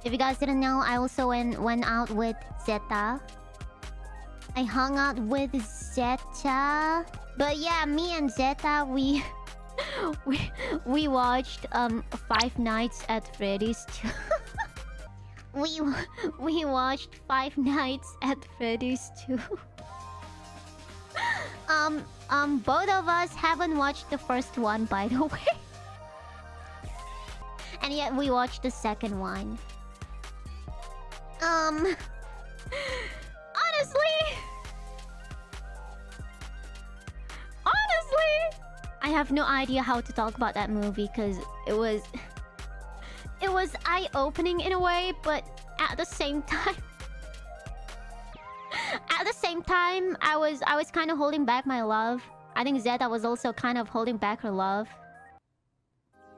If you guys didn't know, I also went out with Zeta. I hung out with Zeta. But yeah, me and Zeta, we watched Five Nights at Freddy's 2. we watched Five Nights at Freddy's 2. Both of us haven't watched the first one, by the way. And yet we watched the second one. Honestly, I have no idea how to talk about that movie because it was eye-opening in a way, but at the same time, I was kind of holding back my love. I think Zeta was also kind of holding back her love.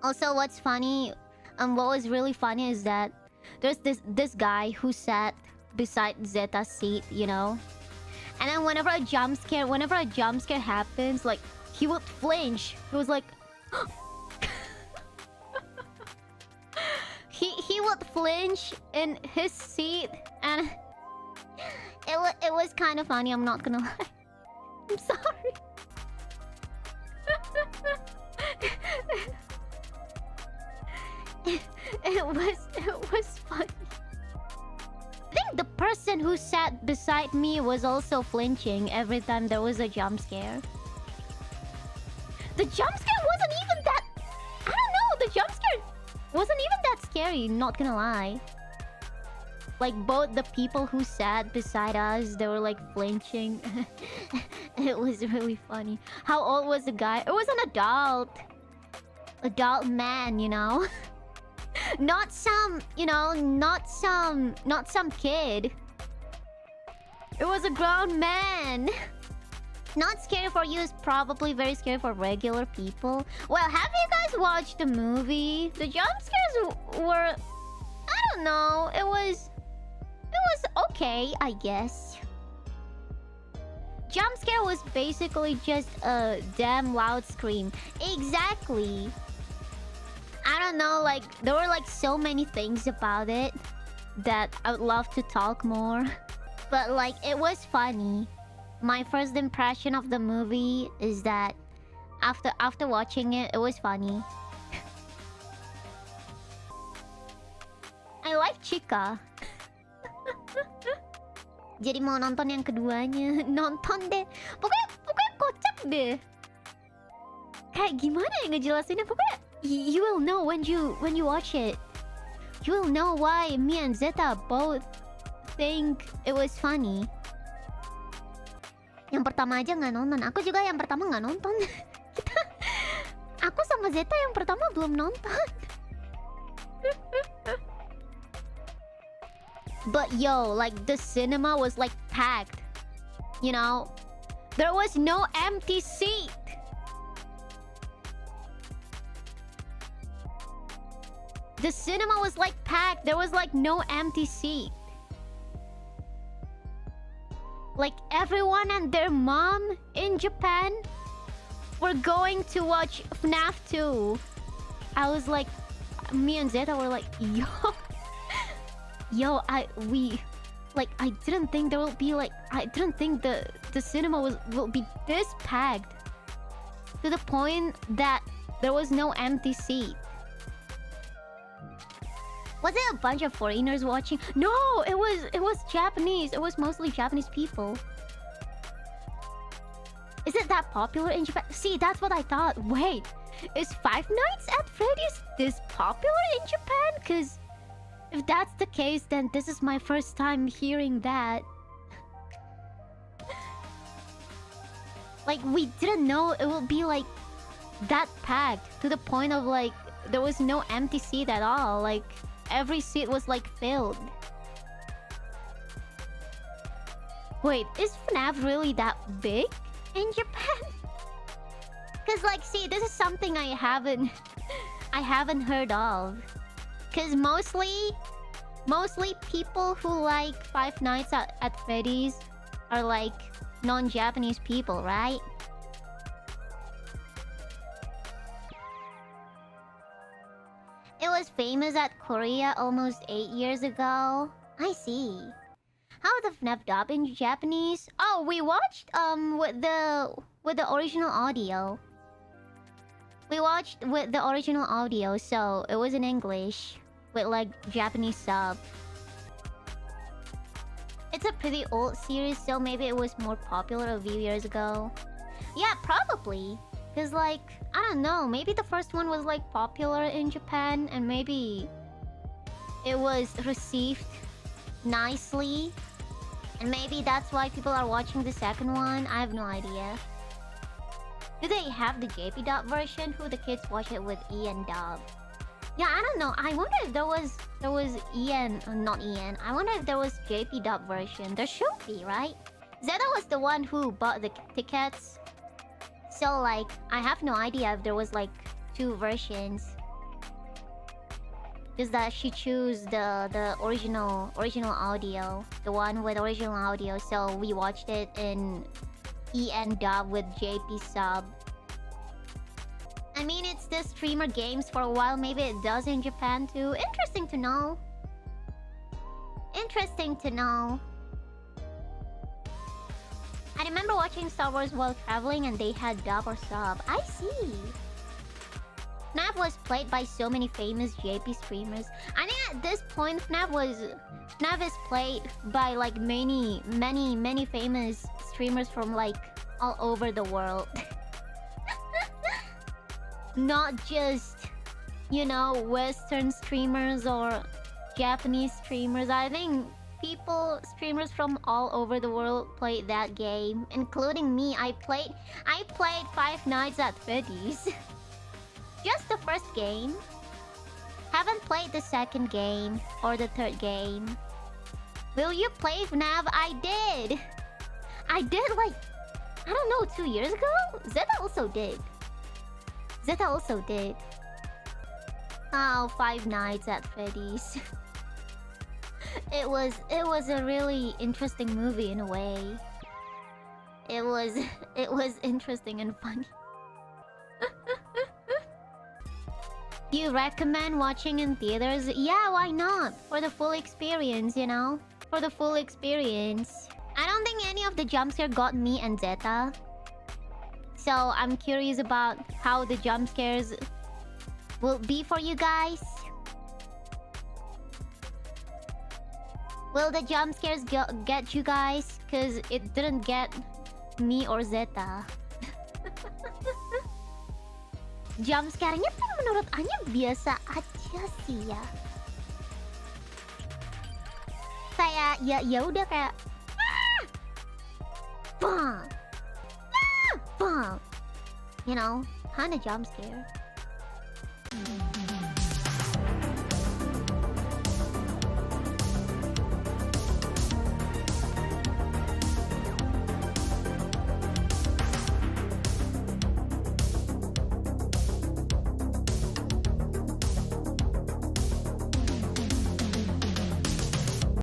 Also, what's funny, what was really funny is that there's this guy who sat beside Zeta's seat, you know? And then whenever a jump scare happens, like, he would flinch. He was like... he would flinch in his seat, and... It was kind of funny, I'm not gonna lie. I'm sorry. It was funny. I think the person who sat beside me was also flinching every time there was a jump scare. The jump scare wasn't even that... I don't know, the jump scare wasn't even that scary, not gonna lie. Like, both the people who sat beside us, they were like flinching. It was really funny. How old was the guy? It was an adult man, you know? Not some, you know, not some kid. It was a grown man. Not scary for you is probably very scary for regular people. Well, have you guys watched the movie? The jump scares were... I don't know. It was okay, I guess. Jump scare was basically just a damn loud scream. Exactly. I don't know, like, there were like so many things about it that I would love to talk more. But like, it was funny. My first impression of the movie is that after watching it, it was funny. I like Chica. Jadi mau nonton yang keduanya. Nonton deh. Pokoknya kocak deh. Kayak gimana ya ngejelasinnya? Pokoknya you will know when you watch it. You will know why me and Zeta both think it was funny. Yang pertama aja nggak nonton. Aku juga yang pertama nggak nonton. Aku sama Zeta yang pertama belum nonton. But yo, like, the cinema was like packed. You know? There was no empty seat. The cinema was like packed. There was like no empty seat. Like, everyone and their mom in Japan were going to watch FNAF 2. I was like, me and Zeta were like, yo, I didn't think there will be like, I didn't think the cinema will be this packed to the point that there was no empty seat. Was it a bunch of foreigners watching? No, it was Japanese. It was mostly Japanese people. Is it that popular in Japan? See, that's what I thought. Wait, is Five Nights at Freddy's this popular in Japan? Because if that's the case, then this is my first time hearing that. Like, we didn't know it would be like that packed to the point of like there was no empty seat at all. Like, every seat was like filled. Wait, is FNAF really that big in Japan? Cause like, see, this is something I haven't heard of. Cause mostly people who like Five Nights at Freddy's are like non-Japanese people, right? It was famous at Korea almost 8 years ago. I see. How the FNAF dub in Japanese? Oh, we watched with the original audio. We watched with the original audio, so it was in English with like Japanese sub. It's a pretty old series, so maybe it was more popular a few years ago. Yeah, probably. Cause like, I don't know, maybe the first one was like popular in Japan and maybe it was received nicely. And maybe that's why people are watching the second one. I have no idea. Do they have the JP dub version? Who the kids watch it with EN dub? Yeah, I don't know. I wonder if there was EN, not EN. I wonder if there was JP dub version. There should be, right? Zeta was the one who bought the tickets. So like, I have no idea if there was like 2 versions. Just that she chose the original audio, the one with original audio. So we watched it in EN dub with JP sub. I mean, it's the streamer games for a while. Maybe it does in Japan too. Interesting to know. Interesting to know. I remember watching Star Wars while traveling and they had dub or sub. I see. FNAF was played by so many famous JP streamers. I think at this point FNAF is played by like many famous streamers from like all over the world. Not just, you know, Western streamers or Japanese streamers. I think streamers from all over the world played that game, including me. I played Five Nights at Freddy's. Just the first game. Haven't played the second game or the third game. Will you play FNAF? I did like, I don't know, 2 years ago? Zeta also did. Oh, Five Nights at Freddy's. It was a really interesting movie in a way. It was interesting and funny. Do you recommend watching in theaters? Yeah, why not? For the full experience, you know? For the full experience. I don't think any of the jump scare got me and Zeta. So I'm curious about how the jump scares will be for you guys. Will the jump scares get you guys? Cause it didn't get me or Zeta. Jump scare-nya tuh menurut Anya biasa aja sih ya. Kayak ya udah kayak bang, bang, you know, kind of jump scare.